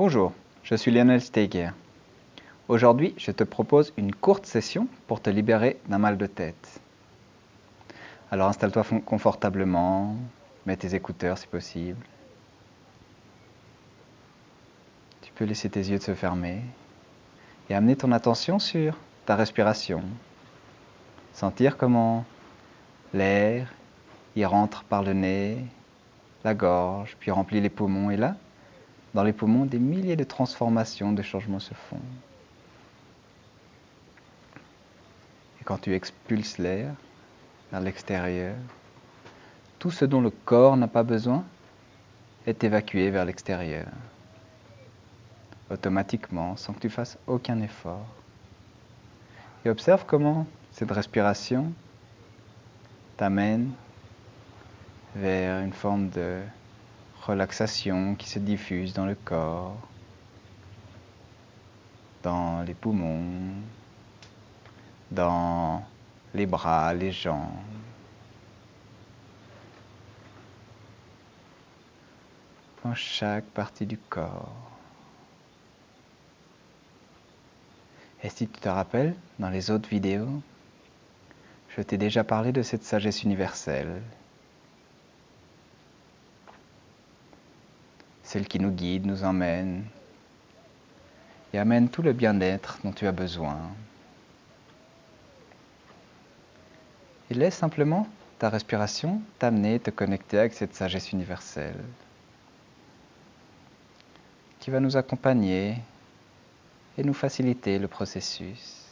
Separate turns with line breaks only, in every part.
Bonjour, je suis Lionel Steiger. Aujourd'hui, je te propose une courte session pour te libérer d'un mal de tête. Alors installe-toi confortablement, mets tes écouteurs si possible. Tu peux laisser tes yeux se fermer et amener ton attention sur ta respiration. Sentir comment l'air y rentre par le nez, la gorge, puis remplit les poumons. Et là, dans les poumons, des milliers de transformations, de changements se font. Et quand tu expulses l'air vers l'extérieur, tout ce dont le corps n'a pas besoin est évacué vers l'extérieur, automatiquement, sans que tu fasses aucun effort. Et observe comment cette respiration t'amène vers une forme de relaxation qui se diffuse dans le corps, dans les poumons, dans les bras, les jambes. Dans chaque partie du corps. Et si tu te rappelles, dans les autres vidéos, je t'ai déjà parlé de cette sagesse universelle. Celle qui nous guide, nous emmène et amène tout le bien-être dont tu as besoin. Et laisse simplement ta respiration t'amener, te connecter avec cette sagesse universelle qui va nous accompagner et nous faciliter le processus.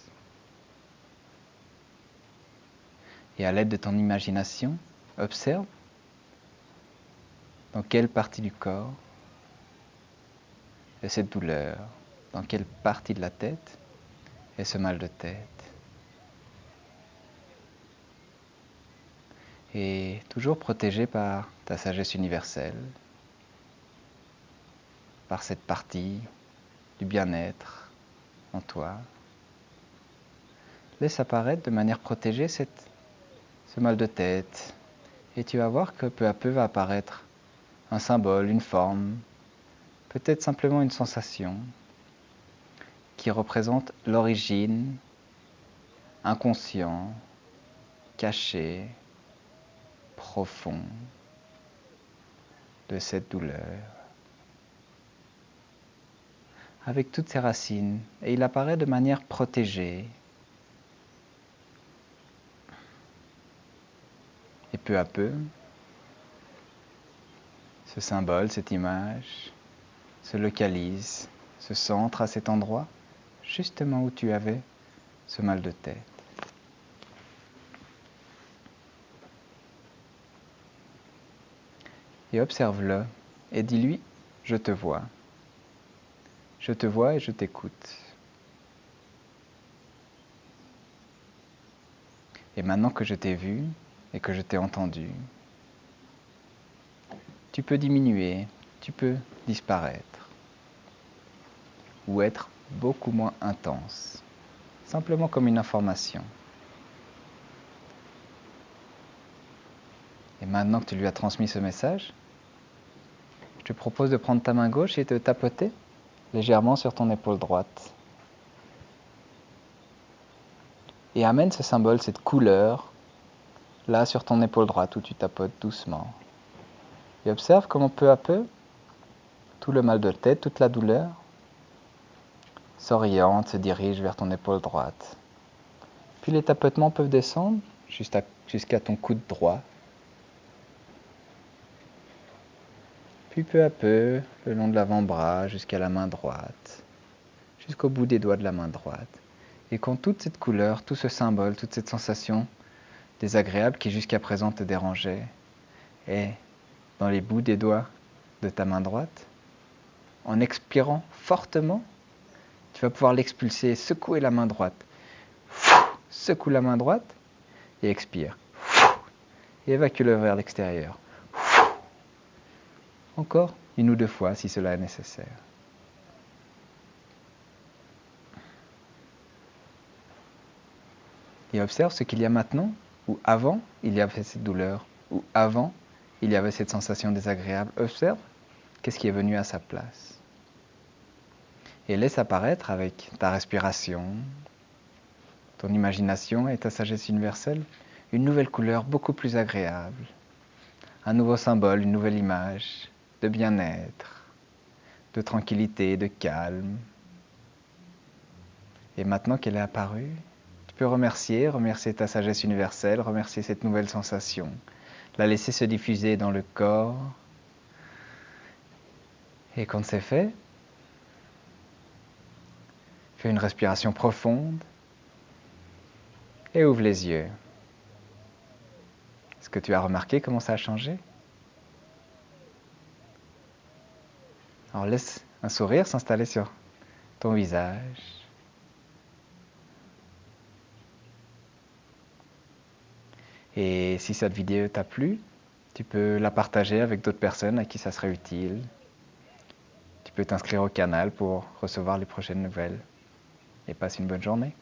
Et à l'aide de ton imagination, observe dans quelle partie du corps est cette douleur, dans quelle partie de la tête est ce mal de tête. Et toujours protégé par ta sagesse universelle, par cette partie du bien-être en toi. Laisse apparaître de manière protégée ce mal de tête et tu vas voir que peu à peu va apparaître un symbole, une forme, peut-être simplement une sensation qui représente l'origine inconscient, caché, profond de cette douleur. Avec toutes ses racines, et il apparaît de manière protégée. Et peu à peu, ce symbole, cette image, se localise, se centre à cet endroit, justement où tu avais ce mal de tête. Et observe-le, et dis-lui, je te vois. Je te vois et je t'écoute. Et maintenant que je t'ai vu et que je t'ai entendu, tu peux diminuer, tu peux disparaître, ou être beaucoup moins intense, simplement comme une information. Et maintenant que tu lui as transmis ce message, je te propose de prendre ta main gauche et de tapoter légèrement sur ton épaule droite. Et amène ce symbole, cette couleur, là sur ton épaule droite où tu tapotes doucement. Et observe comment peu à peu, tout le mal de tête, toute la douleur, s'oriente, se dirige vers ton épaule droite. Puis les tapotements peuvent descendre jusqu'à ton coude droit. Puis peu à peu, le long de l'avant-bras jusqu'à la main droite, jusqu'au bout des doigts de la main droite. Et quand toute cette couleur, tout ce symbole, toute cette sensation désagréable qui jusqu'à présent te dérangeait est dans les bouts des doigts de ta main droite, en expirant fortement, tu vas pouvoir l'expulser, secouer la main droite. Secoue la main droite et expire. Et évacue-le vers l'extérieur. Encore une ou deux fois si cela est nécessaire. Et observe ce qu'il y a maintenant, ou avant il y avait cette douleur, ou avant il y avait cette sensation désagréable. Observe qu'est-ce qui est venu à sa place. Et laisse apparaître avec ta respiration, ton imagination et ta sagesse universelle une nouvelle couleur beaucoup plus agréable. Un nouveau symbole, une nouvelle image de bien-être, de tranquillité, de calme. Et maintenant qu'elle est apparue, tu peux remercier ta sagesse universelle, remercier cette nouvelle sensation, la laisser se diffuser dans le corps. Et quand c'est fait, fais une respiration profonde et ouvre les yeux. Est-ce que tu as remarqué comment ça a changé? Alors laisse un sourire s'installer sur ton visage. Et si cette vidéo t'a plu, tu peux la partager avec d'autres personnes à qui ça serait utile. Tu peux t'inscrire au canal pour recevoir les prochaines nouvelles. Et passe une bonne journée.